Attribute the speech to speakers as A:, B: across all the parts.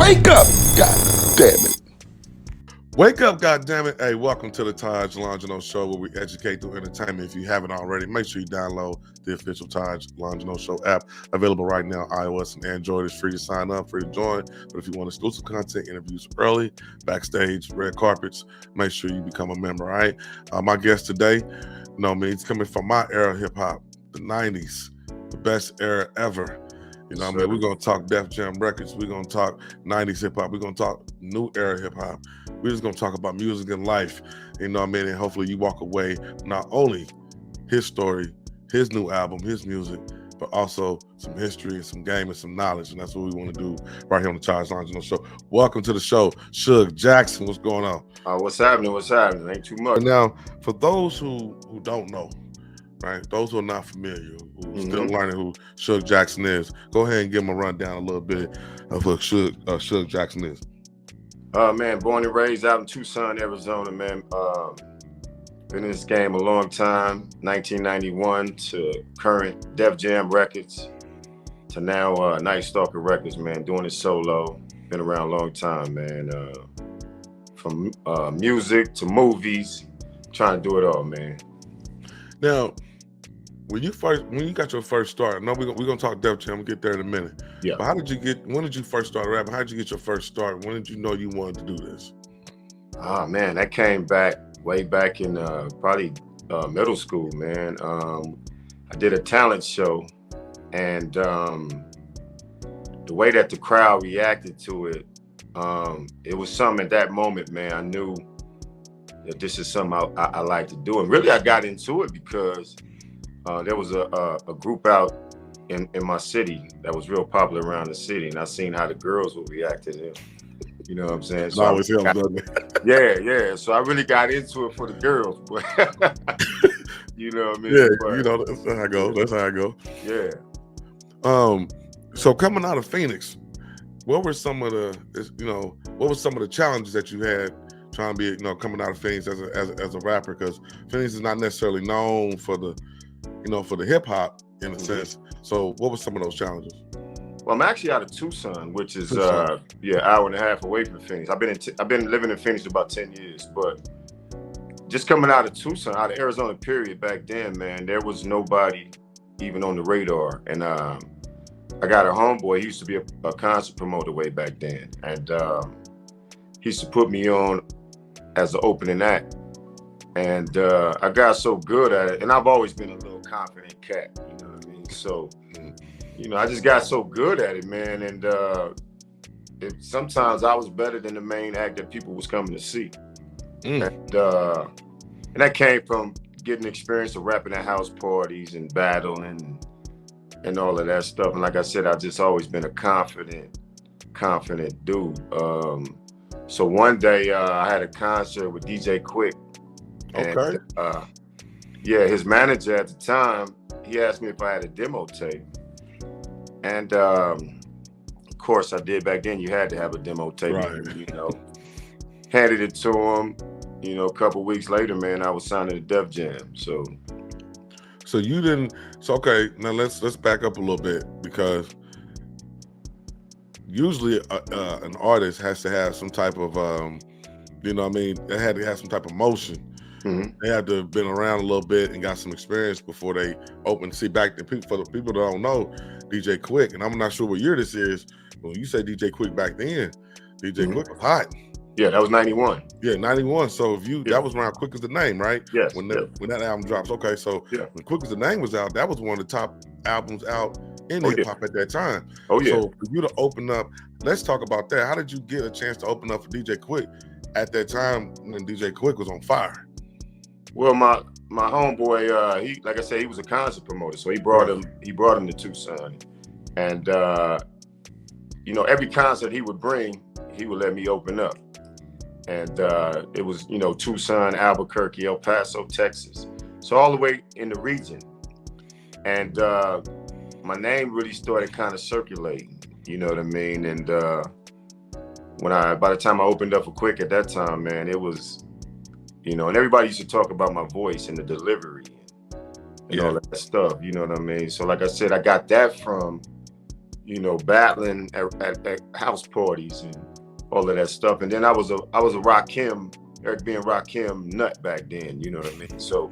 A: Wake up! God damn it.
B: Wake up, goddammit. Hey, welcome to the Taj Longino Show, where we educate through entertainment. If you haven't already, make sure you download the official Taj Longino Show app, available right now, iOS and Android. It's free to sign up, free to join. But if you want exclusive content, interviews early, backstage, red carpets, make sure you become a member, all right? My guest today, he's coming from my era of hip-hop, the 90s, the best era ever. We're going to talk Def Jam records. We're going to talk 90s hip-hop. We're going to talk new era hip-hop. We're just going to talk about music and life, and hopefully you walk away not only his story, his new album, his music, but also some history and some game and some knowledge, and that's what we want to do right here on the Taj Longino Show. Welcome to the show, Shug Jackson. What's going on?
C: What's happening? Ain't too much.
B: Now, for those who don't know, right, those who are not familiar, who are still learning who Shug Jackson is, go ahead and give them a rundown a little bit of who Shug Jackson is.
C: Man, born and raised out in Tucson, Arizona, man. Been in this game a long time, 1991 to current Def Jam Records to now Night Stalker Records, man. Doing it solo. Been around a long time, man. From music to movies, trying to do it all, man.
B: Now, when you got your first start, I know we're gonna talk Def Jam, we'll get there in a minute.
C: Yeah.
B: But when did you first start rapping? How did you get your first start? When did you know you wanted to do this?
C: Man, that came way back in probably middle school, man. I did a talent show, and the way that the crowd reacted to it, it was something at that moment, man. I knew that this is something I like to do. And really, I got into it because there was a group out in my city that was real popular around the city, and I seen how the girls would react to them. You know what I'm saying? So
B: always helps, doesn't it?
C: Yeah. So I really got into it for the girls, but you know what I mean?
B: Yeah,
C: but,
B: that's how I go. That's how I go.
C: Yeah.
B: So coming out of Phoenix, what were some of the challenges that you had trying to be, coming out of Phoenix as a rapper? Because Phoenix is not necessarily known for the hip hop in a sense. So what were some of those challenges?
C: Well, I'm actually out of Tucson, which is hour and a half away from Phoenix. I've been living in Phoenix for about 10 years, but just coming out of Tucson, out of Arizona, period, back then, man, there was nobody even on the radar. And I got a homeboy. He used to be a concert promoter way back then, and he used to put me on as an opening act. And I got so good at it, and I've always been a little confident cat, you know what I mean? So, I just got so good at it, man. And sometimes I was better than the main act that people was coming to see. And that came from getting experience of rapping at house parties and battling and all of that stuff. And like I said, I've just always been a confident dude. So one day I had a concert with DJ Quick.
B: Okay.
C: And, his manager at the time, he asked me if I had a demo tape. And of course I did back then. You had to have a demo tape, right. Handed it to him. A couple weeks later, man, I was signed to Def Jam. So
B: you didn't. So okay, now let's back up a little bit, because usually an artist has to have some type of they had to have some type of motion. They had to have been around a little bit and got some experience before they open. See, back then, for the people that don't know, DJ Quick, and I'm not sure what year this is, but when you say DJ Quick back then, DJ Quick was hot.
C: Yeah, that was 91.
B: Yeah, 91. So that was around Quick Is the Name, right?
C: Yes.
B: When that album drops. Okay, so when Quick Is the Name was out, that was one of the top albums out in hip hop at that time.
C: Oh yeah.
B: So for you to open up, let's talk about that. How did you get a chance to open up for DJ Quick at that time when DJ Quick was on fire?
C: Well, my homeboy, he, like I said, he was a concert promoter, so he brought him to Tucson, and every concert he would bring, he would let me open up, and it was Tucson, Albuquerque, El Paso, Texas, so all the way in the region, and my name really started kind of circulating, you know what I mean, and by the time I opened up for Quick at that time, man, it was. And everybody used to talk about my voice and the delivery and all that stuff, you know what I mean? So like I said, I got that from you know, battling at house parties and all of that stuff. And then I was a Rakim, Eric B. and Rakim nut back then, you know what I mean? So,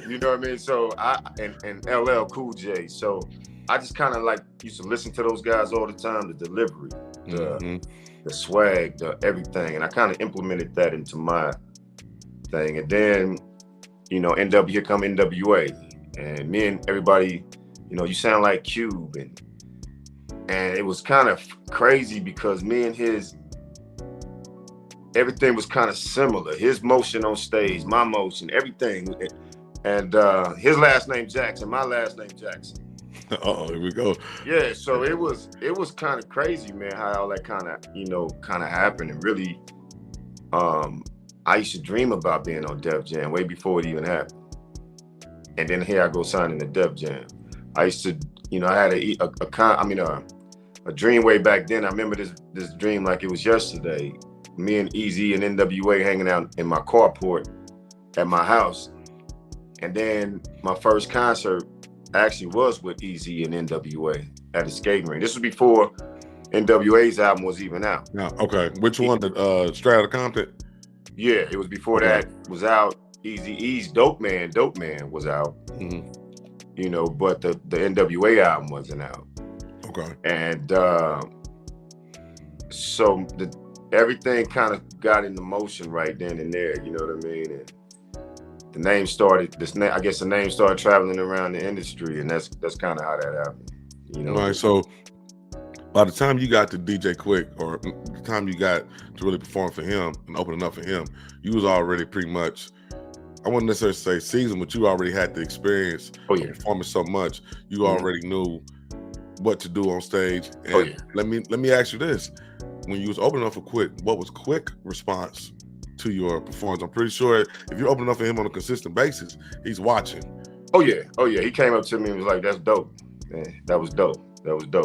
C: you know what I mean? So and LL Cool J. So I just kind of like used to listen to those guys all the time, the delivery, the swag, the everything. And I kind of implemented that into my thing. And then, you know, here come NWA. And me and everybody, you know, you sound like Cube. And it was kind of crazy because me and his, everything was kind of similar. His motion on stage, my motion, everything. And his last name Jackson, my last name Jackson.
B: Here we go.
C: Yeah, so it was kind of crazy, man, how all that kind of happened. And really, I used to dream about being on Def Jam way before it even happened. And then here I go signing the Def Jam. I used to, you know, I had a dream way back then. I remember this dream like it was yesterday. Me and Eazy-E and NWA hanging out in my carport at my house. And then my first concert actually was with Eazy-E and NWA at a skating rink. This was before NWA's album was even out.
B: Yeah, okay. Which one? The Straight Outta Compton? Yeah,
C: it was before that was out. Eazy-E's Dope Man was out. You know, but the NWA album wasn't out.
B: Okay.
C: And so everything kind of got into motion right then and there, you know what I mean? And the name started traveling around the industry, and that's kind of how that happened. You know.
B: All right, so by the time you got to DJ Quick, or the time you got to really perform for him and opening up for him, you was already pretty much, I wouldn't necessarily say seasoned, but you already had the experience of performing so much. You already knew what to do on stage. And let me ask you this. When you was opening up for Quick, what was Quick response to your performance? I'm pretty sure if you're opening up for him on a consistent basis, he's watching.
C: Oh yeah. He came up to me and was like, "That's dope, man. That was dope.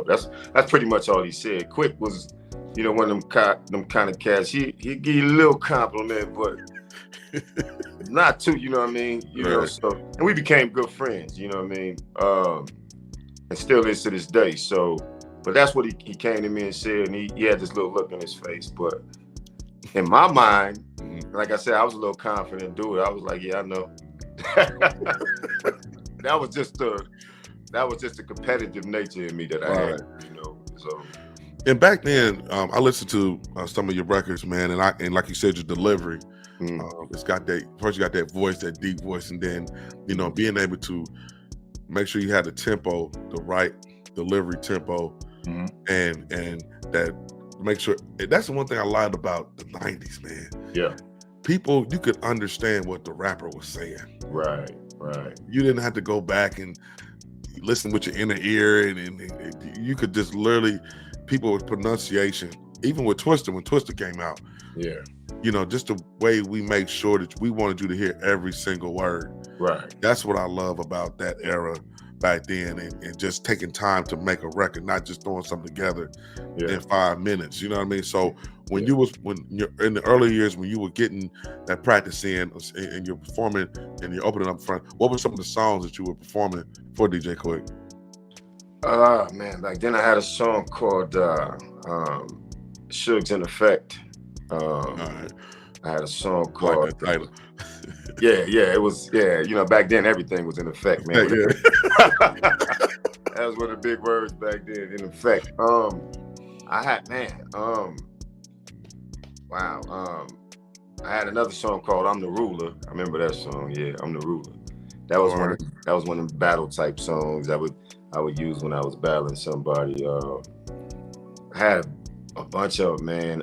C: That's pretty much all he said." Quick was, you know, one of them kind of cats. He give you a little compliment, but not too. You know what I mean? You know. So, and we became good friends. You know what I mean? And still is to this day. So, but that's what he came to me and said, and he had this little look in his face. But in my mind, like I said, I was a little confident dude. I was like, yeah, I know. That was just the competitive nature in me that I had, you know. So.
B: And back then, I listened to some of your records, man, and like you said, your delivery. It's got that, first you got that voice, that deep voice, and then, you know, being able to make sure you had the tempo, the right delivery tempo, and that make sure. That's the one thing I liked about the 90s, man.
C: Yeah.
B: People, you could understand what the rapper was saying. Right. You didn't have to go back and listen with your inner ear, and you could just literally, people with pronunciation, even with Twister, when Twister came out. Yeah. You know, just the way we make sure that we wanted you to hear every single word. Right. That's what I love about that era back then, and just taking time to make a record, not just throwing something together in 5 minutes. You know what I mean? So when you're in the early years, when you were getting that practice in and you're performing and you're opening up front, what were some of the songs that you were performing for DJ Quick?
C: Man, back then I had a song called Shug's in Effect. I had a song called
B: like that title.
C: it was, you know, back then everything was in effect, man. That was one of the big words back then, in effect. I had another song called I'm the Ruler. I remember that song, I'm the Ruler. That was one of the battle type songs I would use when I was battling somebody. I had a bunch of them, man.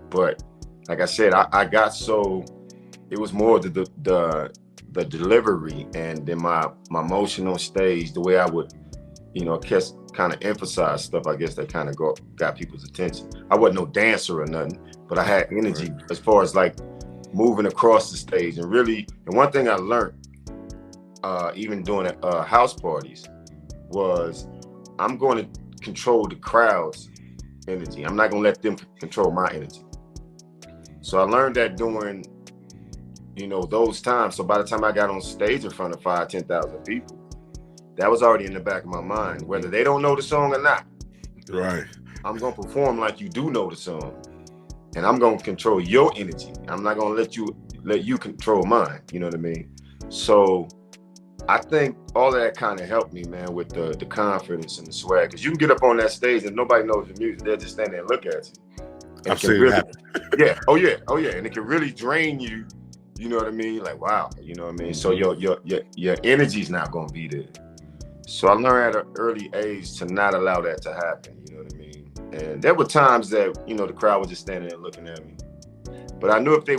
C: But like I said, I got so, it was more the delivery, and then my motion on stage, the way I would, you know, kind of emphasize stuff, I guess that kind of got people's attention. I wasn't no dancer or nothing, but I had energy as far as like moving across the stage. And really, and one thing I learned, even doing house parties, was I'm going to control the crowd's energy. I'm not going to let them control my energy. So I learned that during, you know, those times. So by the time I got on stage in front of 5,000 to 10,000 people, that was already in the back of my mind. Whether they don't know the song or not,
B: right?
C: I'm gonna perform like you do know the song, and I'm gonna control your energy. I'm not gonna let you control mine. You know what I mean? So I think all of that kind of helped me, man, with the confidence and the swag. Because you can get up on that stage and nobody knows your music. They'll just stand there and look at you. And
B: I've seen that.
C: Yeah. Oh yeah. And it can really drain you. You know what I mean? Like, wow. You know what I mean? So your energy's not gonna be there. So I learned at an early age to not allow that to happen. You know what I mean? And there were times that, you know, the crowd was just standing there looking at me. But I knew if they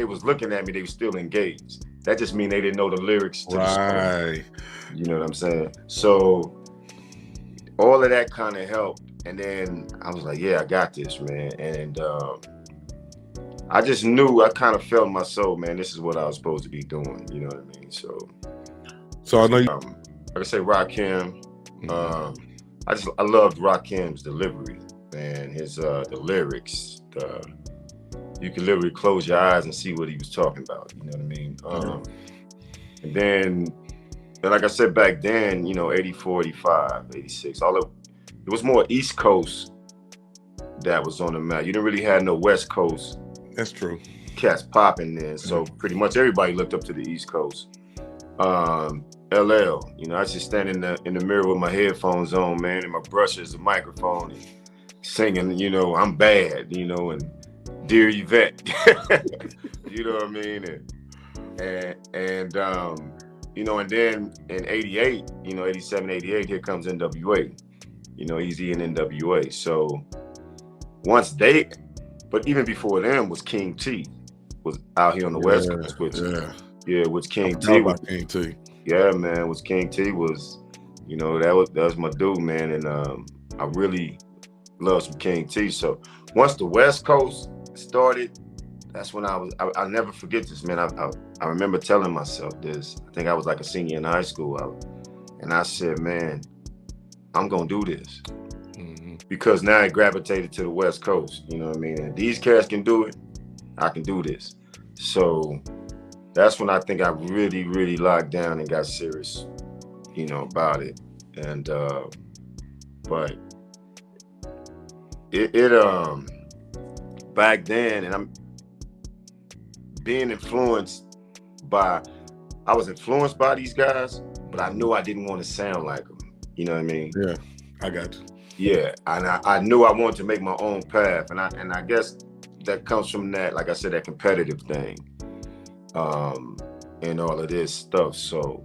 C: was looking at me, they were still engaged. That just means they didn't know the lyrics to the song. You know what I'm saying? So all of that kind of helped. And then I was like, yeah, I got this, man. And I just knew, I kind of felt in my soul, man, this is what I was supposed to be doing. You know what I mean? So
B: I know you.
C: Like I say, Rakim. I loved Rakim's delivery, man. His the lyrics, you can literally close your eyes and see what he was talking about. You know what I mean? And then, like I said back then, you know, 84, 85, 86, it was more East Coast that was on the map. You didn't really have no West Coast.
B: That's true.
C: Cats popping there. So pretty much everybody looked up to the East Coast. LL, you know, I just stand in the mirror with my headphones on, man, and my brushes, the microphone, and singing, you know, I'm bad, you know, and Dear Yvette, you know what I mean? And you know, and then in 88, you know, 87, 88, here comes NWA, you know, Eazy and NWA. So but even before them was King T, was out here on the West Coast, with King T.
B: King T.
C: Yeah, man, was King T was, you know, that was my dude, man, and I really love some King T. So once the West Coast started, that's when I'll never forget this, man. I remember telling myself this. I think I was like a senior in high school, and I said, man, I'm gonna do this. Because now I gravitated to the West Coast, you know what I mean? And these cats can do it, I can do this. So that's when I think I really, really locked down and got serious, you know, about it. And but it back then, and I'm being influenced by, I was influenced by these guys, but I knew I didn't want to sound like them. You know what I mean?
B: Yeah, I got you.
C: Yeah, and I knew I wanted to make my own path, and I guess that comes from that, like I said, that competitive thing, and all of this stuff. So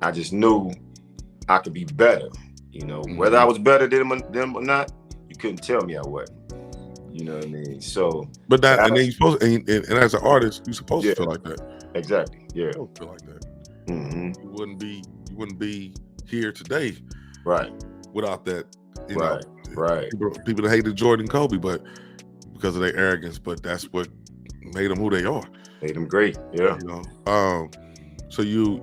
C: I just knew I could be better. You know, whether I was better than them or not, you couldn't tell me I wasn't. You know what I mean? So,
B: but that, and then you supposed, and as an artist, you're supposed to feel like that.
C: Exactly. Yeah.
B: You don't feel like that. You wouldn't be here today,
C: right?
B: Without that, you
C: right,
B: know,
C: right.
B: People that hated Jordan, Kobe, but because of their arrogance, but that's what made them who they are.
C: Made them great. Yeah.
B: You know, so you're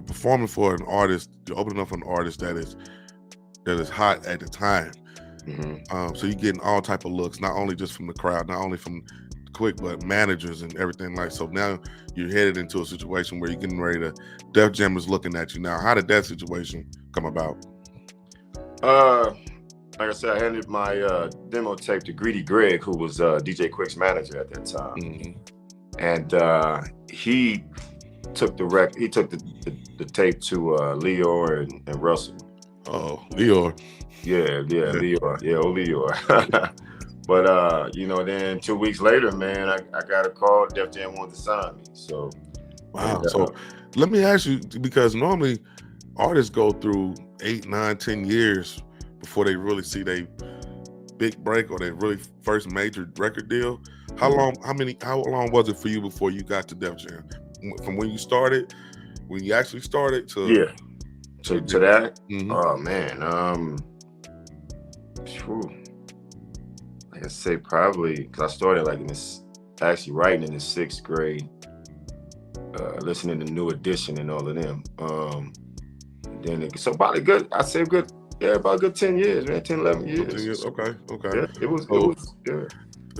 B: performing for an artist. You're opening up for an artist that is hot at the time. So you're getting all type of looks, not only just from the crowd, not only from Quick, but managers and everything. Like, so now you're headed into a situation where you're getting ready to, Def Jam is looking at you now. How did that situation come about?
C: Like I said, I handed my demo tape to Greedy Greg, who was DJ Quick's manager at that time, and he took the tape to Leor and Russell.
B: Oh, Leor.
C: Yeah, Leor. Yeah, Leor. But you know, then 2 weeks later, man, I got a call. Def Jam wanted to sign me. So
B: wow. So let me ask you, because normally artists go through 8, 9, 10 years before they really see their big break or their really first major record deal. How long was it for you before you got to Def Jam? From when you started, when you actually started to
C: to that? Oh man, like I say, probably because I started like actually writing in the 6th grade, listening to New Edition and all of them. Then so about about a good 10 years, man, 10, 11 years.
B: 10 years. Okay.
C: Yeah, it was.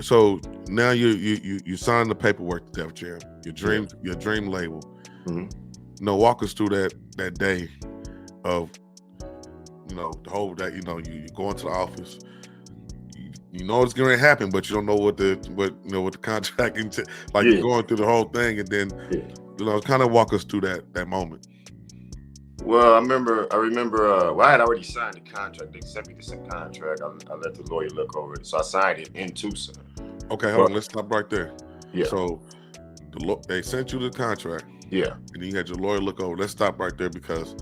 B: So now you sign the paperwork to Def Jam, your dream label. walk us through that day of, the whole that you go into the office. You know it's going to happen, but you don't know what the contract like
C: Yeah.
B: you're going through the whole thing, and then kind of walk us through that moment.
C: Well, I remember. Well, I had already signed the contract. They sent me this contract. I let the lawyer look over it, so I signed it in Tucson.
B: Okay, hold on. Let's stop right there.
C: Yeah.
B: So they sent you the contract.
C: Yeah.
B: And you had your lawyer look over. Let's stop right there because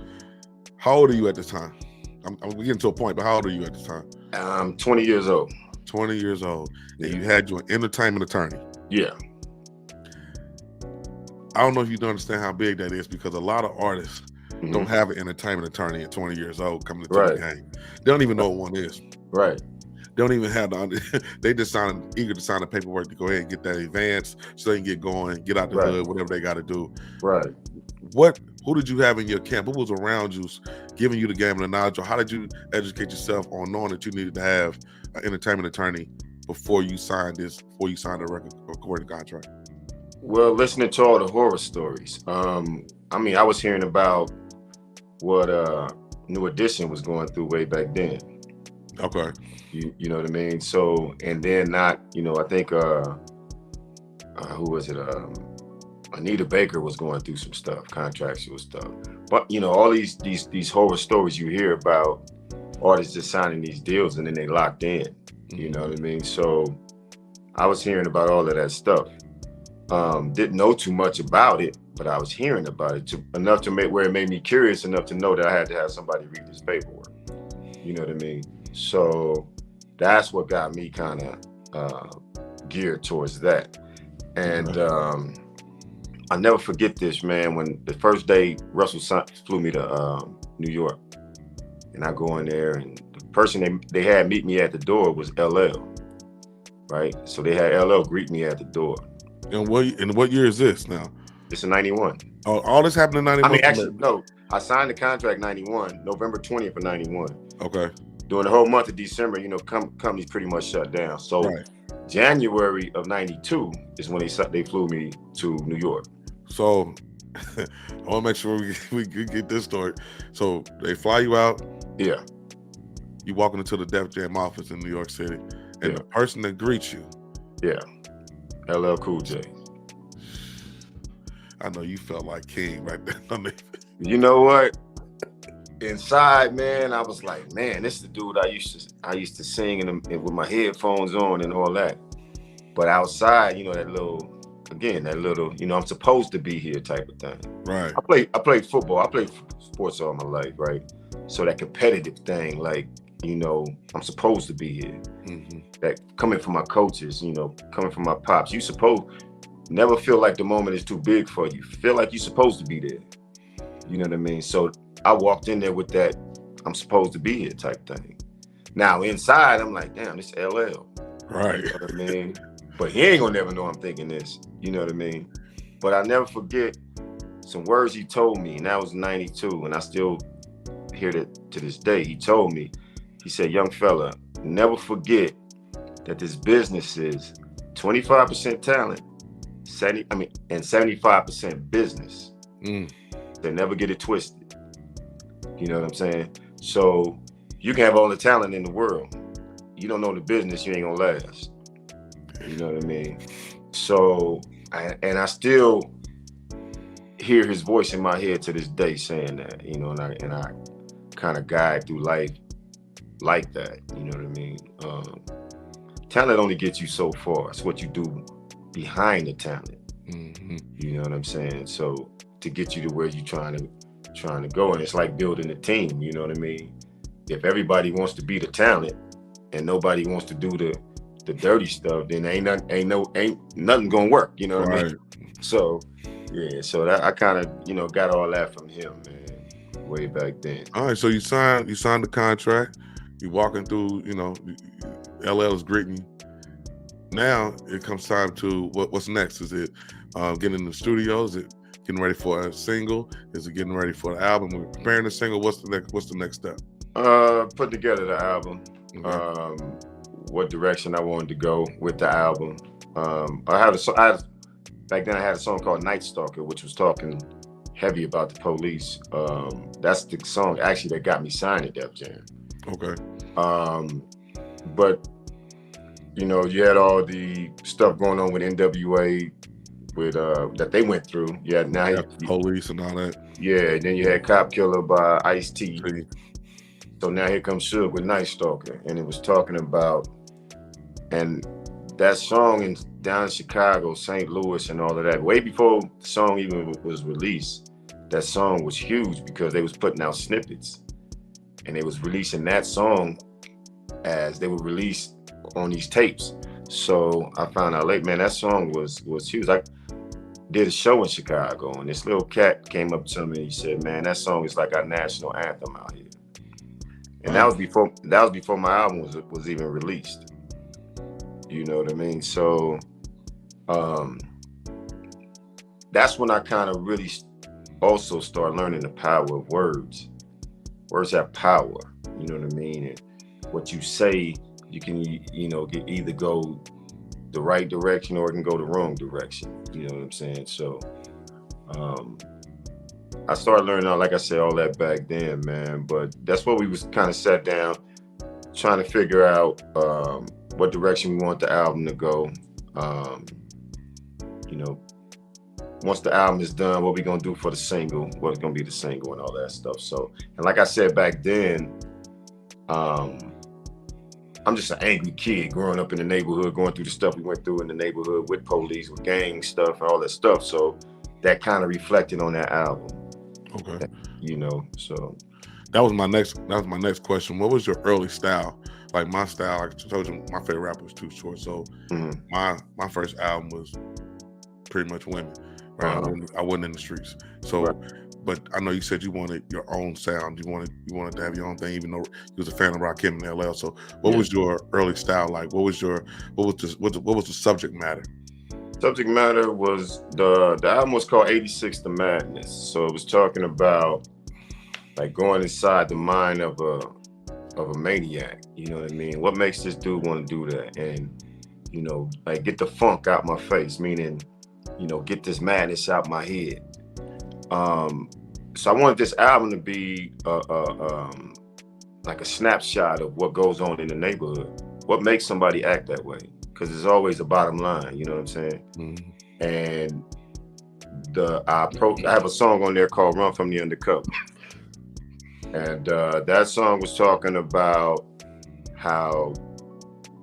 B: how old are you at the time? I'm getting to a point, but how old are you at the time?
C: I'm 20 years old.
B: 20 years old. And you had your entertainment attorney.
C: Yeah.
B: I don't know if you understand how big that is because a lot of artists don't have an entertainment attorney at 20 years old coming into the game. They don't even know what one is.
C: Right.
B: They don't even have they just eager to sign the paperwork to go ahead and get that advance so they can get going, get out the hood, whatever they got to do.
C: Right.
B: Who did you have in your camp? Who was around you, giving you the game and the knowledge? Or how did you educate yourself on knowing that you needed to have an entertainment attorney before you signed the record recording contract?
C: Well, listening to all the horror stories. I mean, I was hearing about what New Edition was going through way back then.
B: Okay.
C: You know what I mean? So, and then I think who was it? Anita Baker was going through some stuff, contractual stuff. But all these horror stories you hear about artists just signing these deals and then they locked in. You know what I mean? So I was hearing about all of that stuff. Didn't know too much about it, but I was hearing about it enough to make where it made me curious enough to know that I had to have somebody read this paperwork. You know what I mean? So that's what got me kind of geared towards that. And I never forget this, man, when the first day Russell flew me to New York, and I go in there, and the person they had meet me at the door was LL, right? So they had LL greet me at the door.
B: And what year is this now?
C: It's in 91.
B: Oh, all this happened in 91?
C: I mean, actually, no. I signed the contract 91, November 20th of 91.
B: Okay.
C: During the whole month of December, companies pretty much shut down. So January of 92 is when they flew me to New York.
B: So I want to make sure we get this story. So they fly you out.
C: Yeah.
B: You walking into the Def Jam office in New York City, and the person that greets you.
C: Yeah. LL Cool J.
B: I know you felt like king right there.
C: You know what? Inside, man, I was like, man, this is the dude I used to sing with my headphones on and all that. But outside, that little, I'm supposed to be here type of thing.
B: Right.
C: I played football. I played sports all my life, right? So that competitive thing, like, I'm supposed to be here. That coming from my coaches, coming from my pops, you never feel like the moment is too big for you. Feel like you're supposed to be there. You know what I mean? So I walked in there with that I'm supposed to be here type thing. Now inside, I'm like, damn, this LL.
B: Right.
C: You know what I mean? But he ain't gonna never know I'm thinking this. You know what I mean? But I never forget some words he told me, and that was 92, and I still hear that to this day. He told me, he said, young fella, never forget that this business is 25% talent, and 75% business. They never get it twisted. You know what I'm saying? So you can have all the talent in the world. You don't know the business, you ain't gonna last. You know what I mean? So, and I still hear his voice in my head to this day saying that, and I kind of guide through life like that. You know what I mean? Talent only gets you so far. It's what you do behind the talent. You know what I'm saying? So to get you to where you're trying to go, and it's like building a team. You know what I mean? If everybody wants to be the talent and nobody wants to do the dirty stuff, then ain't nothing gonna work. You know what I mean? So yeah, so that I kind of got all that from him, man, way back then.
B: All right, so you signed the contract. You walking through, LL is greeting you. Now it comes time to what's next? Is it getting in the studio? Is it getting ready for a single? Is it getting ready for the album? We're preparing the single. What's the next step?
C: Put together the album. Okay. What direction I wanted to go with the album. Back then I had a song called Night Stalker, which was talking heavy about the police. That's the song actually that got me signed to Def Jam.
B: Okay.
C: But you know, you had all the stuff going on with NWA with that they went through. Yeah, now
B: police and all that.
C: Yeah, and then you had Cop Killer by Ice-T. So now here comes Shug with Night Stalker, and it was talking about, and that song down in Chicago, St. Louis, and all of that. Way before the song even was released, that song was huge because they was putting out snippets, and they was releasing that song as they were released on these tapes. So I found out late, man, that song was huge. I did a show in Chicago, and this little cat came up to me and he said, "Man, that song is like our national anthem out here." And that was before my album was even released. You know what I mean? So that's when I kind of really also start learning the power of words. Words have power, you know what I mean? And what you say, you can, you know, either go the right direction or it can go the wrong direction. You know what I'm saying? So I started learning, like I said, all that back then, man. But that's what we was kind of sat down trying to figure out what direction we want the album to go. You know, once the album is done, what we gonna do for the single, what's gonna be the single and all that stuff. So, and like I said back then, I'm just an angry kid growing up in the neighborhood, going through the stuff we went through in the neighborhood with police, with gang stuff and all that stuff. So that kind of reflected on that album.
B: Okay.
C: You know, so
B: that was my next question. What was your early style? Like my style, like I told you, my favorite rapper was Too Short. So my first album was pretty much women. Right? I wasn't in the streets. So but I know you said you wanted your own sound. You wanted to have your own thing, even though you was a fan of Rakim and LL. So what was your early style like? What was the subject matter?
C: Subject matter was the album was called 86 The Madness. So it was talking about like going inside the mind of a maniac. You know what I mean? What makes this dude want to do that? And, you know, like get the funk out my face, meaning, you know, get this madness out my head. So I wanted this album to be like a snapshot of what goes on in the neighborhood. What makes somebody act that way? Because there's always a bottom line, you know what I'm saying? Mm-hmm. And I have a song on there called Run From the Undercover. And that song was talking about how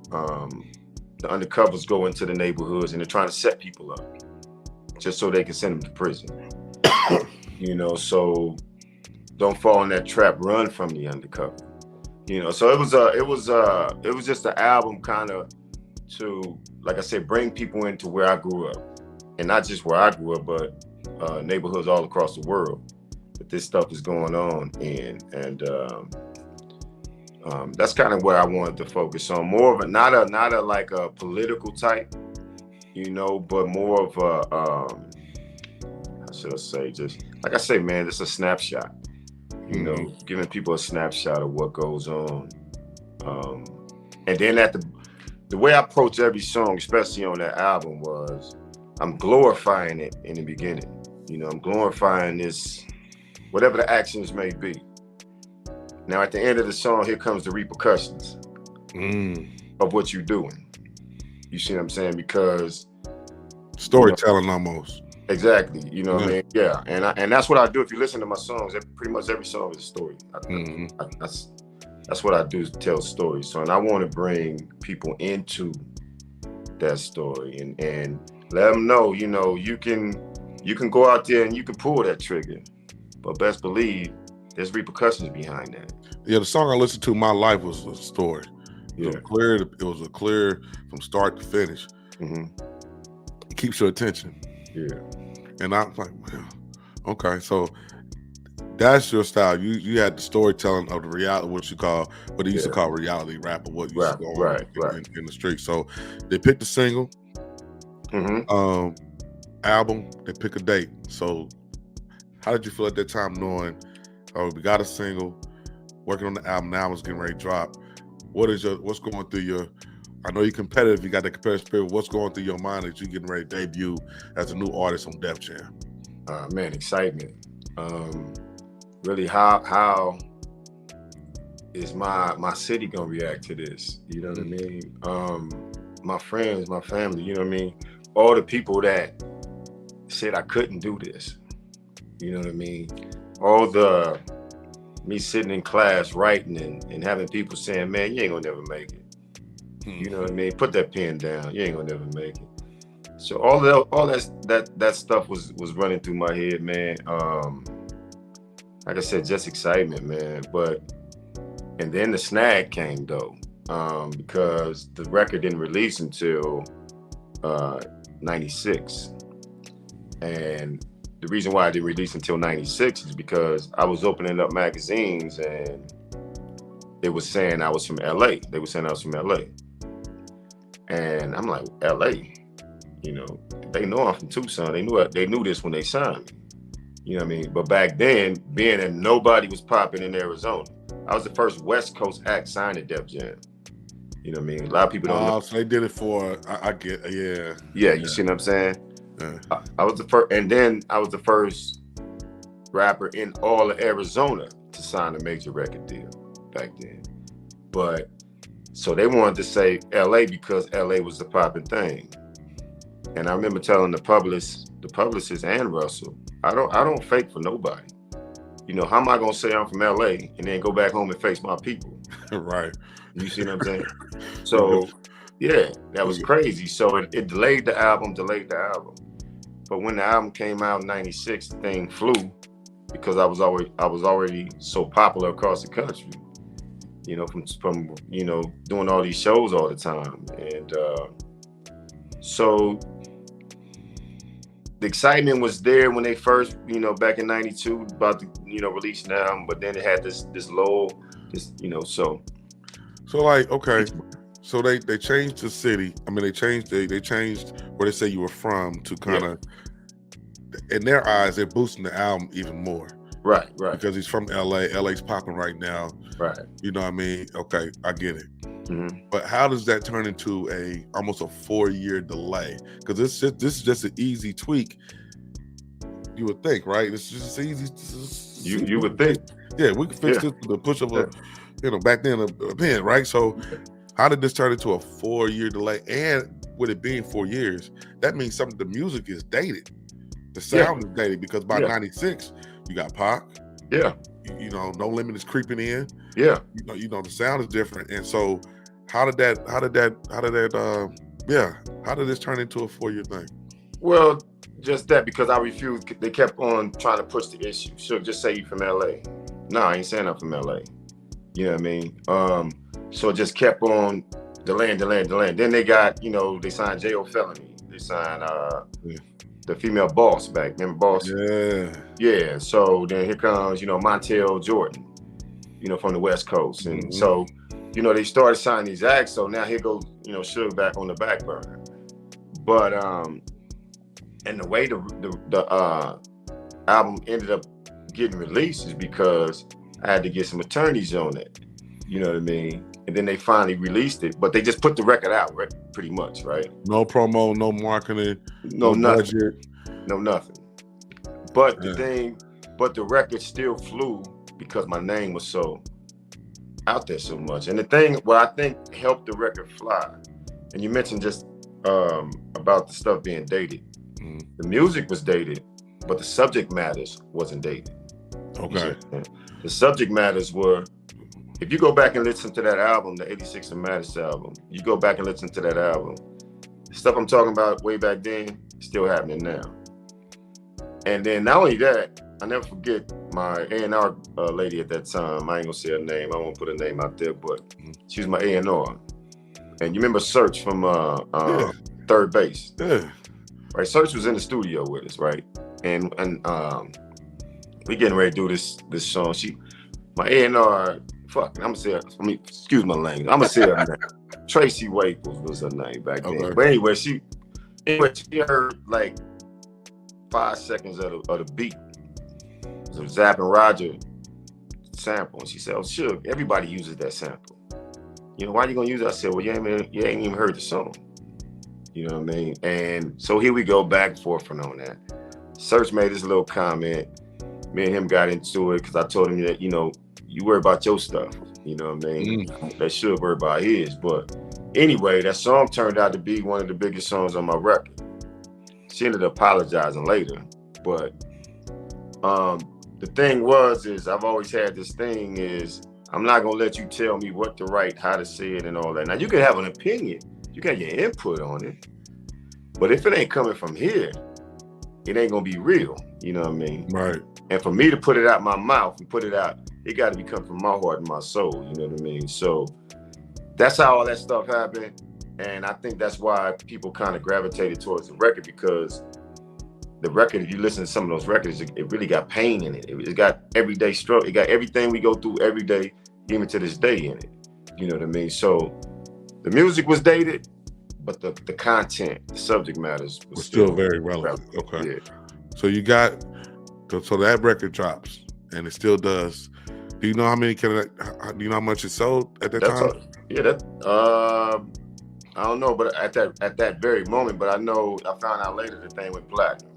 C: the undercovers go into the neighborhoods and they're trying to set people up just so they can send them to prison. You know, so don't fall in that trap, run from the undercover. You know, so it was just an album kind of to, like I said, bring people into where I grew up. And not just where I grew up, but neighborhoods all across the world that this stuff is going on in. And that's kind of where I wanted to focus on. More of a, not a like a political type, you know, but more of a, how should I say, just, like I say, man, it's a snapshot. You know, giving people a snapshot of what goes on. And then the way I approach every song, especially on that album, was I'm glorifying it in the beginning. You know, I'm glorifying this, whatever the actions may be. Now, at the end of the song, here comes the repercussions of what you're doing. You see what I'm saying? Because
B: storytelling, almost.
C: Exactly. You know what I mean? Yeah. And that's what I do. If you listen to my songs, pretty much every song is a story. That's what I do, is tell stories. So, and I want to bring people into that story and let them know, you know, you can go out there and you can pull that trigger, but best believe there's repercussions behind that.
B: Yeah, the song I listened to, My Life, was a story. It was a clear from start to finish. It keeps your attention.
C: Yeah.
B: And I'm like, well, okay, so that's your style. You had the storytelling of the reality, what they used to call reality rap, or what used to go on in the street. So they picked the single, album, they pick a date. So how did you feel at that time, knowing, we got a single, working on the album, now it's getting ready to drop? What's going through your, I know you're competitive, you got that competitive spirit, what's going through your mind as you're getting ready to debut as a new artist on Def Jam?
C: Man, excitement. Really, how is my city gonna react to this? You know what I mean? My friends, my family, you know what I mean? All the people that said I couldn't do this, you know what I mean? All the me sitting in class writing and having people saying, man, you ain't gonna never make it. You know what I mean? Put that pen down. You ain't gonna never make it. So all that stuff was running through my head, man. Like I said, just excitement, man. And then the snag came though, because the record didn't release until 96. And the reason why I didn't release until 96 is because I was opening up magazines and they were saying I was from LA. They were saying I was from LA. And I'm like, LA? You know, they know I'm from Tucson. They knew this when they signed me. You know what I mean? But back then, being that nobody was popping in Arizona, I was the first West Coast act signed at Def Jam. You know what I mean? A lot of people don't know.
B: So they did it for, I get, yeah.
C: Yeah, you see what I'm saying?
B: Yeah.
C: I was the first, and then I was the first rapper in all of Arizona to sign a major record deal back then. But, so they wanted to say LA because LA was the popping thing. And I remember telling the publicist and Russell, I don't fake for nobody. You know, how am I gonna say I'm from LA and then go back home and face my people?
B: Right.
C: You see what I'm saying? So yeah, that was crazy. So it delayed the album. But when the album came out in 96, the thing flew because I was already so popular across the country. You know, from you know, doing all these shows all the time. And so the excitement was there when they first, you know, back in 92 about the, you know, releasing the album, but then it had this lull, you know, so
B: like, okay, so they changed the city. I mean, they changed where they say you were from to kind of, in their eyes, they're boosting the album even more.
C: Right.
B: Because he's from LA. LA's popping right now.
C: Right.
B: You know what I mean? Okay, I get it. But how does that turn into almost a 4-year delay? Because this is just an easy tweak. You would think, right? It's just easy.
C: You would think.
B: Yeah, we could fix this with the push of a, you know, back then a pen, right? So how did this turn into a 4-year delay? And with it being 4 years, that means something. The music is dated. The sound is dated because by 96, you got Pac.
C: Yeah.
B: You know, No Limit is creeping in.
C: Yeah.
B: You know, the sound is different. And so how did this turn into a 4-year thing?
C: Well, just that, because I refused. They kept on trying to push the issue. Shug, just say you from LA. No, I ain't saying I'm from LA. You know what I mean? So it just kept on delaying. Then they got, you know, they signed J.O. Felony. They signed the female Boss back. Remember Boss? Yeah. So then here comes, you know, Montel Jordan, you know, from the West Coast. And so, you know, they started signing these acts. So now here goes, you know, Shug back on the back burner. But and the way the album ended up getting released is because I had to get some attorneys on it. You know what I mean? And then they finally released it, but they just put the record out, right? Pretty much, right?
B: No promo, no marketing,
C: no nothing.
B: Budget.
C: No nothing. But the record still flew because my name was so out there so much. And the thing, what I think helped the record fly, and you mentioned just about the stuff being dated. The music was dated, but the subject matters wasn't dated.
B: Okay.
C: The subject matters were, if you go back and listen to that album, the 86 and Matters album, you go back and listen to that album, the stuff I'm talking about way back then is still happening now. And then not only that, I never forget my A&R lady at that time. I ain't gonna say her name. I won't put her name out there, but she was my A&R. And you remember Search from Third Base?
B: Yeah.
C: Right, Search was in the studio with us, right? And we getting ready to do this song. My A&R, excuse my language. I'm gonna say her name. Tracy Waples was her name back then. But anyway, she heard like 5 seconds of the beat. It was Zapp and Roger sample, and she said, "Oh, sure, everybody uses that sample. You know, why you gonna use it?" I said, "Well, you ain't even heard the song." You know what I mean? And so here we go back and forth on that. Search made this little comment. Me and him got into it because I told him that, you worry about your stuff. You know what I mean? That should worry about his. But anyway, that song turned out to be one of the biggest songs on my record. She ended up apologizing later. But the thing is I've always had this thing is I'm not going to let you tell me what to write, how to say it, and all that. Now, you can have an opinion. You got your input on it. But if it ain't coming from here, it ain't going to be real. You know what I mean?
B: Right.
C: And for me to put it out my mouth and put it out, it got to be coming from my heart and my soul. You know what I mean? So that's how all that stuff happened. And I think that's why people kind of gravitated towards the record, because the record, if you listen to some of those records, it really got pain in it. It got everyday struggle. It got everything we go through every day, even to this day in it. You know what I mean? So the music was dated, but the content, the subject matters was
B: still very relevant. Okay.
C: Yeah.
B: So you got, so that record drops, and it still does. Do you know how many? Do you know how much it sold at that time?
C: I don't know, but at that very moment, but I know I found out later the thing went platinum.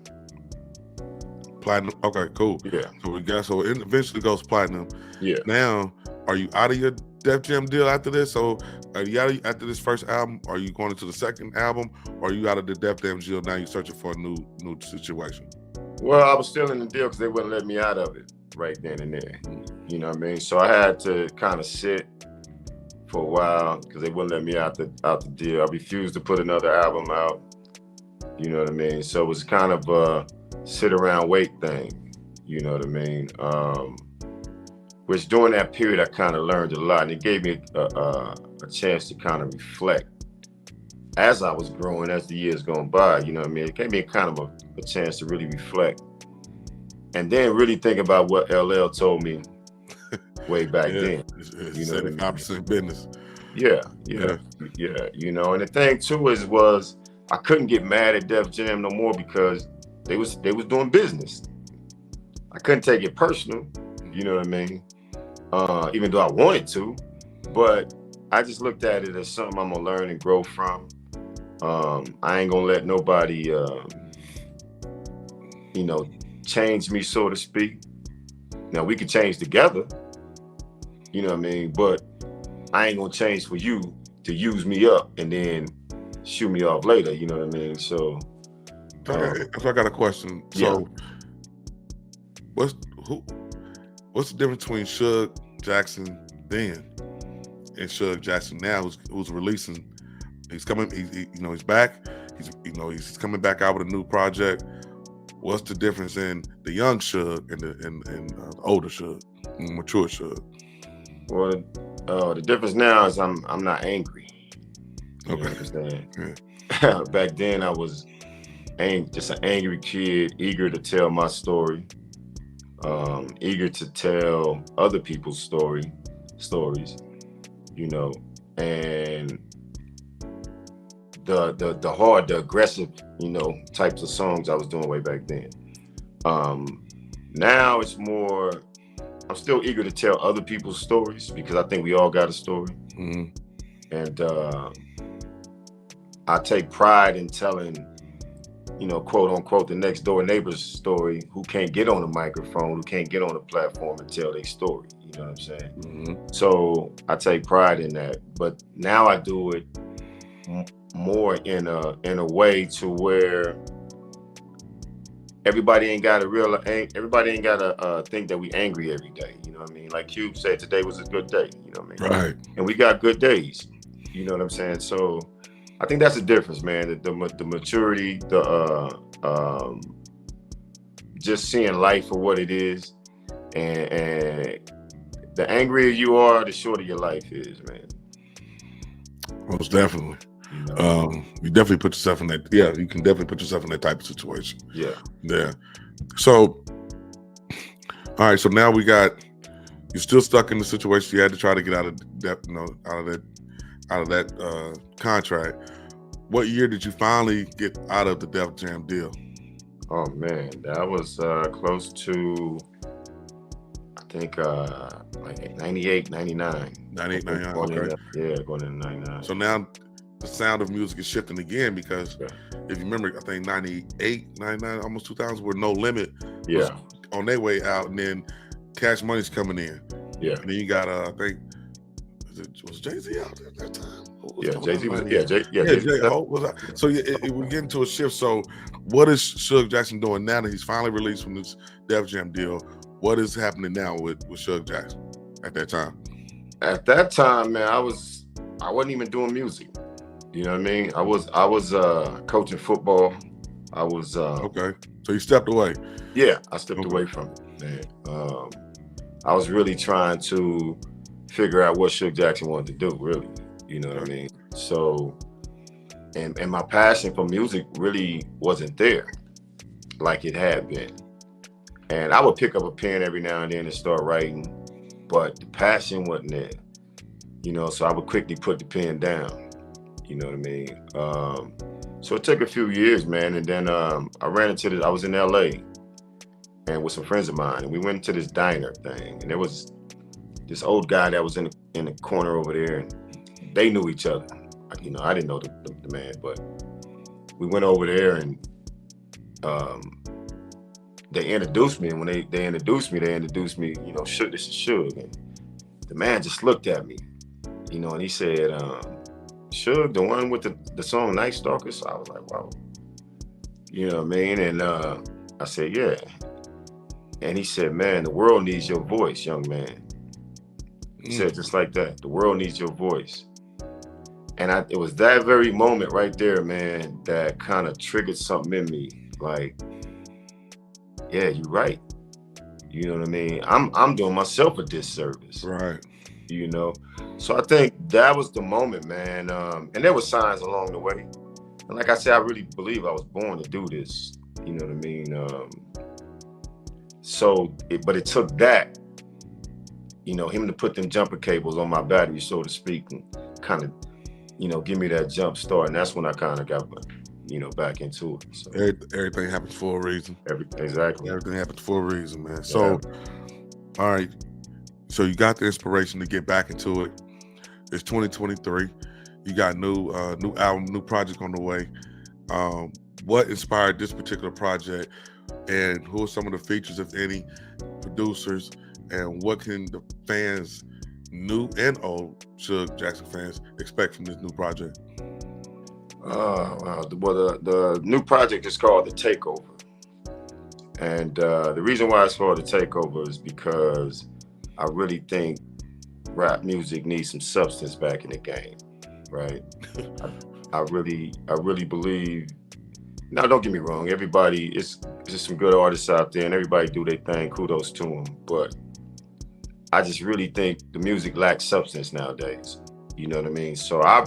B: Platinum. Okay, cool.
C: Yeah.
B: So it eventually goes platinum.
C: Yeah.
B: Now, are you out of your Def Jam deal after this? So are you out after this first album? Are you going into the second album? Or are you out of the Def Jam deal? Now you're searching for a new situation.
C: Well, I was still in the deal because they wouldn't let me out of it right then and there. You know what I mean? So I had to kind of sit for a while because they wouldn't let me out the deal. I refused to put another album out. You know what I mean? So it was kind of a sit around wait thing. You know what I mean? Which during that period I kind of learned a lot, and it gave me a chance to kind of reflect as I was growing, as the years gone by. You know what I mean? It gave me kind of a chance to really reflect, and then really think about what LL told me way back then.
B: You know, the opposite business.
C: Yeah. You know, and the thing too was I couldn't get mad at Def Jam no more because they was doing business. I couldn't take it personal. You know what I mean? Even though I wanted to, but I just looked at it as something I'm gonna learn and grow from. I ain't gonna let nobody, change me, so to speak. Now we can change together, you know what I mean? But I ain't gonna change for you to use me up and then shoot me off later, you know what I mean? So
B: I got a question. So what's the difference between Shug Jackson then and Shug Jackson now, who's releasing? He's coming. He's back. He's coming back out with a new project. What's the difference in the young Shug and the older Shug, mature Shug?
C: Well, the difference now is I'm not angry. You
B: Okay.
C: understand? Yeah. Back then I was just an angry kid, eager to tell my story, eager to tell other people's stories, and the hard, the aggressive, types of songs I was doing way back then. Now it's more, I'm still eager to tell other people's stories because I think we all got a story.
B: Mm-hmm.
C: And I take pride in telling, quote unquote, the next door neighbor's story who can't get on a microphone, who can't get on a platform and tell their story. You know what I'm saying?
B: Mm-hmm.
C: So I take pride in that. But now I do it more in a way to where everybody ain't got to think that we angry every day. You know what I mean? Like Cube said, today was a good day. You know what I mean?
B: Right.
C: And we got good days. You know what I'm saying? So I think that's the difference, man. The maturity, just seeing life for what it is, and the angrier you are, the shorter your life is, man.
B: Most definitely. You definitely put yourself in that. Yeah, you can definitely put yourself in that type of situation. Yeah. So, all right. So now you're still stuck in the situation. You had to try to get out of that contract. What year did you finally get out of the Def Jam deal?
C: Oh man, that was close to, I think, like 98, 99.
B: 98, 99. Okay.
C: Going into 99.
B: So now the sound of music is shifting again because if you remember, I think 98, 99, almost 2000, where No Limit was on their way out, and then Cash Money's coming in.
C: Yeah.
B: And then you got, I think, was Jay-Z out at that time?
C: Jay-Z was,
B: So we're getting to a shift. So what is Shug Jackson doing now that he's finally released from this Def Jam deal? What is happening now with Shug Jackson at that time?
C: At that time, man, I wasn't even doing music. You know what I mean? I was coaching football. I was
B: okay. So you stepped away.
C: Yeah, I stepped away from it, man. I was really trying to figure out what Shug Jackson wanted to do, really. You know what I mean? So, and my passion for music really wasn't there like it had been. And I would pick up a pen every now and then and start writing, but the passion wasn't there. You know, so I would quickly put the pen down. You know what I mean? So it took a few years, man, and then I ran into this. I was in LA and with some friends of mine, and we went to this diner thing, and there was this old guy that was in the corner over there, and they knew each other. You know, I didn't know the man, but we went over there, and they introduced me. And when they introduced me, you know, Shug, this is Shug. And the man just looked at me, you know, and he said, Shug, the one with the song Night Stalkers? I was like, wow. You know what I mean? And I said, yeah. And he said, man, the world needs your voice, young man. He said just like that, the world needs your voice. And it was that very moment right there, man, that kind of triggered something in me. Like, yeah, you're right. You know what I mean? I'm doing myself a disservice.
B: Right.
C: You know? So I think that was the moment, man. And there were signs along the way. And like I said, I really believe I was born to do this. You know what I mean? But it took that, you know, him to put them jumper cables on my battery, so to speak, and kind of, you know, give me that jump start. And that's when I kind of got, you know, back into it. So
B: everything happens for a reason.
C: Exactly.
B: Everything happens for a reason, man. So, all right. So you got the inspiration to get back into it. It's 2023. You got new album, new project on the way. What inspired this particular project, and who are some of the features, if any, producers, and what can the fans, new and old Shug Jackson fans, expect from this new project?
C: Wow. Well, the new project is called The Takeover. And the reason why it's called The Takeover is because I really think rap music needs some substance back in the game, right? I really believe. Now, don't get me wrong. Everybody, it's just some good artists out there, and everybody do their thing. Kudos to them. But I just really think the music lacks substance nowadays. You know what I mean? So I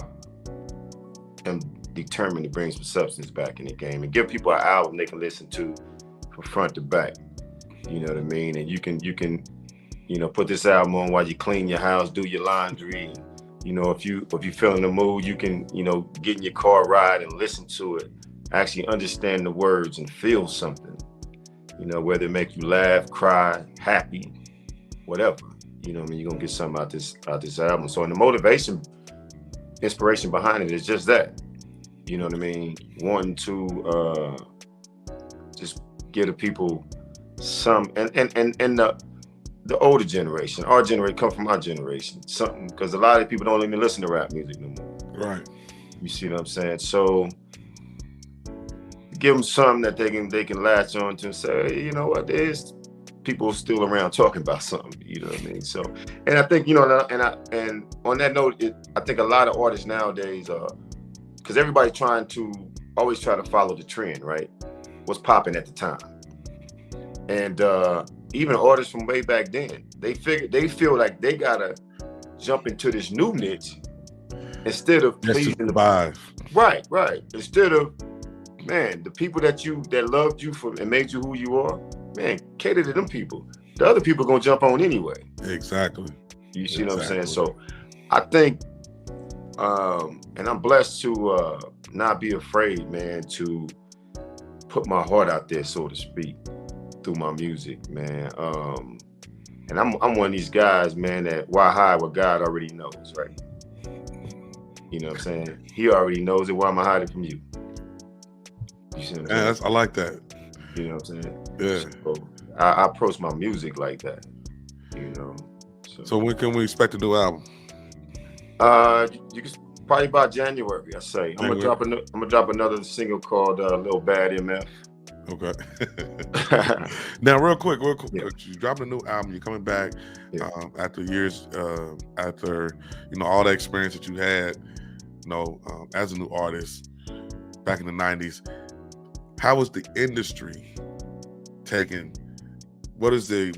C: am determined to bring some substance back in the game and give people an album they can listen to from front to back. You know what I mean? And you can, you know, put this album on while you clean your house, do your laundry. You know, if you feel in the mood, you can, you know, get in your car ride and listen to it. Actually understand the words and feel something. You know, whether it make you laugh, cry, happy, whatever. You know what I mean? You're gonna get something out this album. So, and the motivation, inspiration behind it is just that. You know what I mean? Wanting to just give the people some, and the older generation, our generation, come from our generation, something, because a lot of people don't even listen to rap music no more.
B: Right.
C: You see what I'm saying? So give them something that they can latch on to and say, hey, you know what, there's people still around talking about something. You know what I mean? So, and I think, you know, and on that note, I think a lot of artists nowadays, because everybody's always try to follow the trend, right? What's popping at the time. And even artists from way back then, they feel like they gotta jump into this new niche instead of pleasing the
B: vibe.
C: Right. Instead of, man, the people that loved you and made you who you are, man, cater to them people. The other people gonna jump on anyway.
B: Exactly.
C: You see what I'm saying? So I think, and I'm blessed to not be afraid, man, to put my heart out there, so to speak, through my music, man. And I'm one of these guys, man, that why hide what God already knows, right? You know what I'm saying? He already knows it. Why am I hiding from you? You see what I'm saying?
B: I like that.
C: You know what I'm saying?
B: Yeah.
C: So I approach my music like that. You know.
B: So when can we expect a new album?
C: You can probably by January. I say I'm gonna drop another single called "Lil Bad MF."
B: Okay. Now, real quick,
C: Yeah.
B: you dropping a new album. You're coming back after years, after all the experience that you had, as a new artist back in the '90s. How was the industry taking? What is the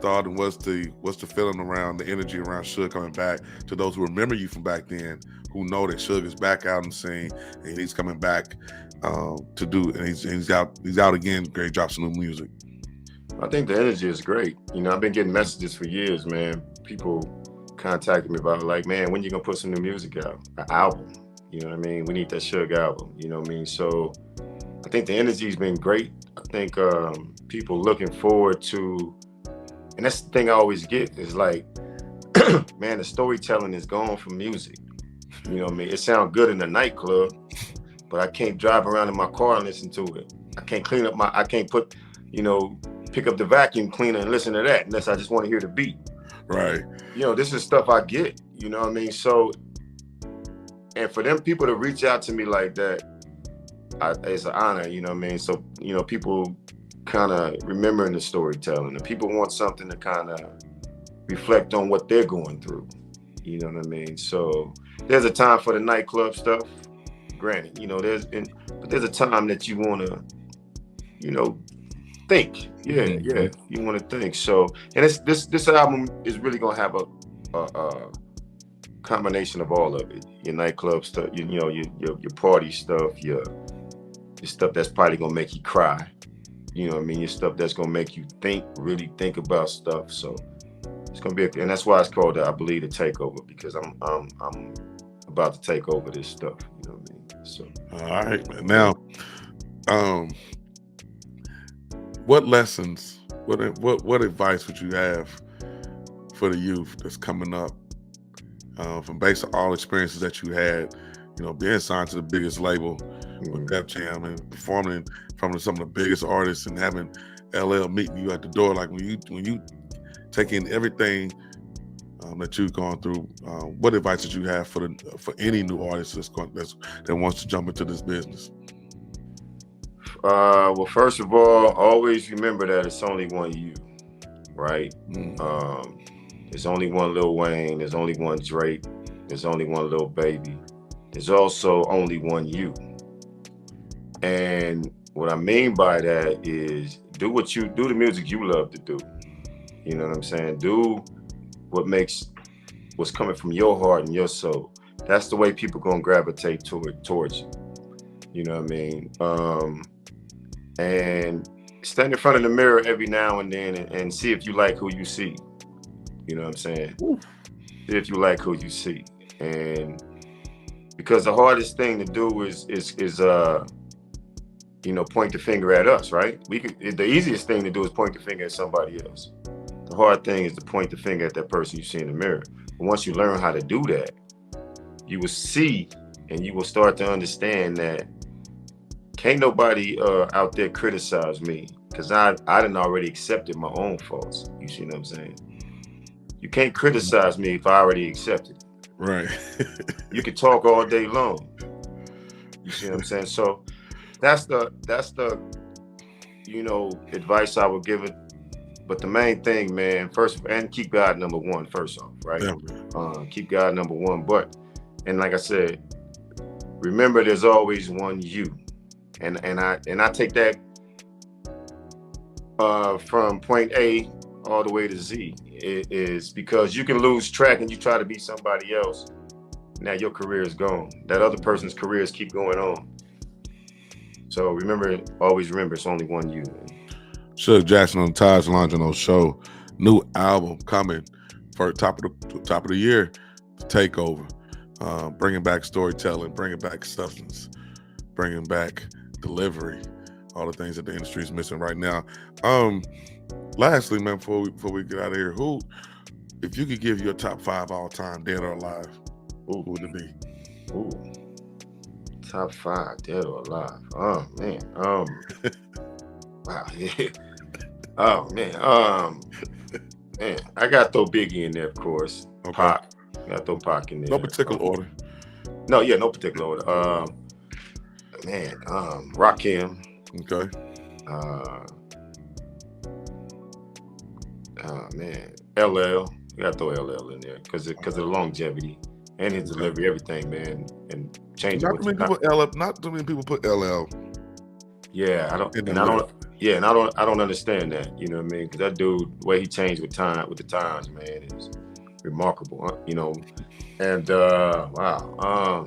B: thought and what's the feeling around the energy around Shug coming back to those who remember you from back then, who know that Shug is back out on the scene and he's coming back to do, and he's out again, great, drops some new music.
C: I think the energy is great. I've been getting messages for years, man. People contacting me about like, man, when you gonna put some new music out? An album. You know what I mean? We need that Shug album. You know what I mean? So I think the energy's been great. I think people looking forward to, and that's the thing I always get is like, man, the storytelling is gone from music. You know what I mean? It sounds good in a nightclub, but I can't drive around in my car and listen to it. I can't pick up the vacuum cleaner and listen to that unless I just want to hear the beat.
B: Right.
C: This is stuff I get, you know what I mean? So, and for them people to reach out to me like that, it's an honor, you know what I mean? So, people kind of remembering the storytelling, and people want something to kind of reflect on what they're going through. You know what I mean? So there's a time for the nightclub stuff. Granted, but there's a time that you want to, think. Yeah, you want to think. So, and this album is really gonna have a combination of all of it. Your nightclub stuff, your party stuff, your stuff that's probably gonna make you cry. You know what I mean? Your stuff that's gonna make you really think about stuff. So it's gonna be, and that's why it's called, I believe, the takeover, because I'm about to take over this stuff. You know what I mean? So.
B: All right. Now, what lessons, what advice would you have for the youth that's coming up, from based on all experiences that you had, being signed to the biggest label with Def Jam and performing from some of the biggest artists and having LL meeting you at the door, like when you take in everything that you've gone through, what advice did you have for any new artist that wants to jump into this business?
C: Well, first of all, always remember that it's only one you, right? There's only one Lil Wayne, there's only one Drake, there's only one Lil Baby. There's also only one you. And what I mean by that is do the music you love to do. You know what I'm saying? Do what's coming from your heart and your soul. That's the way people gonna gravitate towards you. You know what I mean? And stand in front of the mirror every now and then and see if you like who you see. You know what I'm saying?
B: Ooh.
C: See if you like who you see. And because the hardest thing to do is point the finger at us, right? The easiest thing to do is point the finger at somebody else. The hard thing is to point the finger at that person you see in the mirror. But once you learn how to do that, you will see and you will start to understand that can't nobody out there criticize me, because I done already accepted my own faults. You see what I'm saying? You can't criticize me if I already accepted it.
B: Right.
C: You can talk all day long. You see what I'm saying? So that's the advice I would give it. But the main thing, man, and keep God number one, first off, right? Yeah. Keep God number one. And like I said, remember there's always one you. And I take that from point A all the way to Z. It is because you can lose track and you try to be somebody else. Now your career is gone. That other person's careers keep going on. So always remember, it's only one you.
B: Shug Jackson on the Taj Longino Show. New album coming for top of the year. Takeover. Bringing back storytelling, bringing back substance, bringing back delivery, all the things that the industry is missing right now. Lastly, man, before we get out of here, If you could give your top 5 all time, dead or alive,
C: Ooh.
B: who would it be?
C: Ooh. Top 5, dead or alive. Oh man. Wow. Yeah. Oh man. Man, I got to throw Biggie in there, of course.
B: Okay.
C: Pac. I got to throw Pac in there.
B: No particular order.
C: No, yeah, no particular order. Man, Rakim.
B: Okay.
C: Man, LL. You got to throw LL in there because of the longevity and his delivery, everything, man, and changing.
B: Not too many people put LL.
C: Yeah, I don't understand that. You know what I mean? Because that dude, the way he changed with the times, man, is remarkable. You know, and wow,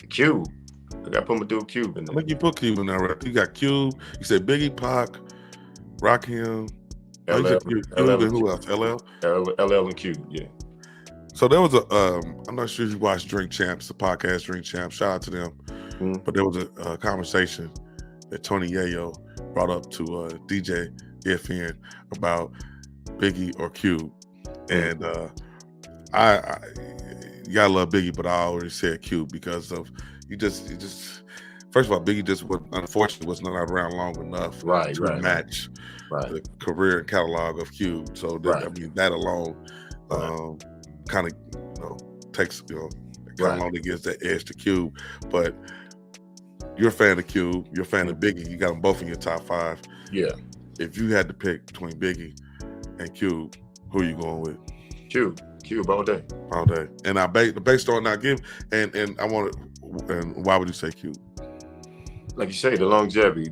C: Cube. I got to put my dude Cube in there.
B: I think you put Cube in there. You got Cube. You said Biggie, Pac, Rakim,
C: LL,
B: Cube, and who else?
C: LL and Cube. Yeah.
B: So there was I'm not sure if you watched Drink Champs, the podcast Drink Champs. Shout out to them.
C: Mm-hmm.
B: But there was a conversation that Tony Yayo brought up to DJ FN about Biggie or Cube. And I you gotta love Biggie, but I already said Cube because of you just first of all, Biggie just unfortunately was not around long enough to match the career and catalog of Cube. So I mean that alone kind of takes kind of long to get that edge to Cube. But you're a fan of Cube, you're a fan of Biggie, you got them both in your top 5.
C: Yeah.
B: If you had to pick between Biggie and Cube, who are you going with?
C: Cube all day.
B: All day. And I based on now give and I want to, and why would you say Cube?
C: Like you say, the longevity,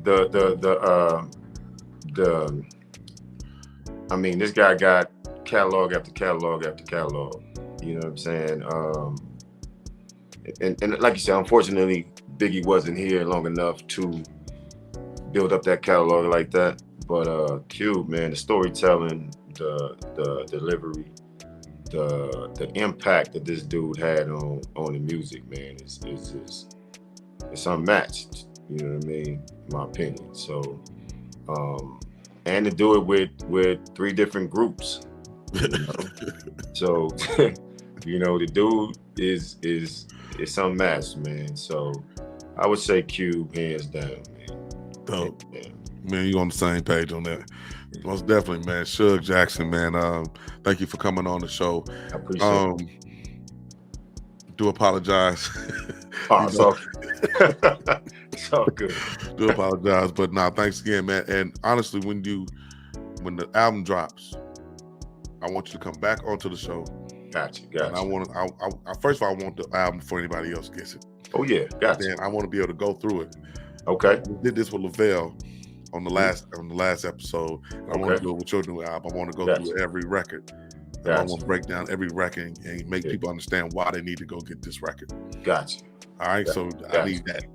C: I mean, this guy got catalog after catalog after catalog. You know what I'm saying? And like you said, unfortunately, Biggie wasn't here long enough to build up that catalog like that. But Cube, man, the storytelling, the delivery, the impact that this dude had on the music, man, it's unmatched. You know what I mean? In my opinion. So, and to do it with 3 different groups. You know? So, you know, the dude is unmatched, man. So, I would say Cube hands down, man.
B: Dope. Yeah. Man, you on the same page on that. Most definitely, man. Shug Jackson, man. Thank you for coming on the show.
C: I appreciate it.
B: Do apologize.
C: Oh, it's all good.
B: Do apologize, but nah, thanks again, man. And honestly, when the album drops, I want you to come back onto the show.
C: Gotcha.
B: And I first of all, I want the album before anybody else gets it.
C: Oh yeah, gotcha.
B: Then I want to be able to go through it.
C: Okay.
B: We did this with Lavelle on the last episode. And I want to do it with your new album. I want to go through every record. Gotcha. I want to break down every record and make people understand why they need to go get this record.
C: Gotcha.
B: All right, so I need that.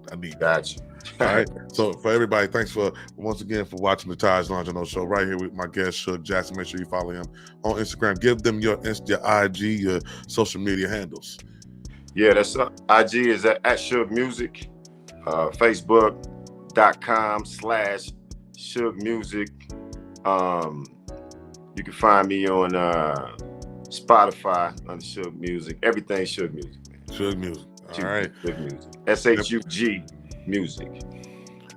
C: Gotcha.
B: All right, so for everybody, thanks once again for watching the Taj Longino Show right here with my guest Shug Jackson. Make sure you follow him on Instagram. Give them your IG, your social media handles.
C: Yeah, that's IG is at Shug Music, Facebook.com/Shug Music. You can find me on Spotify under Shug Music. Everything Shug Music, man.
B: Shug Music. All right.
C: Shug Music. SHUG Music.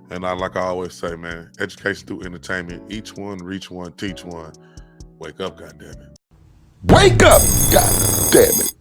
B: And like I always say, man, education through entertainment. Each one, reach one, teach one. Wake up, goddammit.
A: Wake up, goddammit.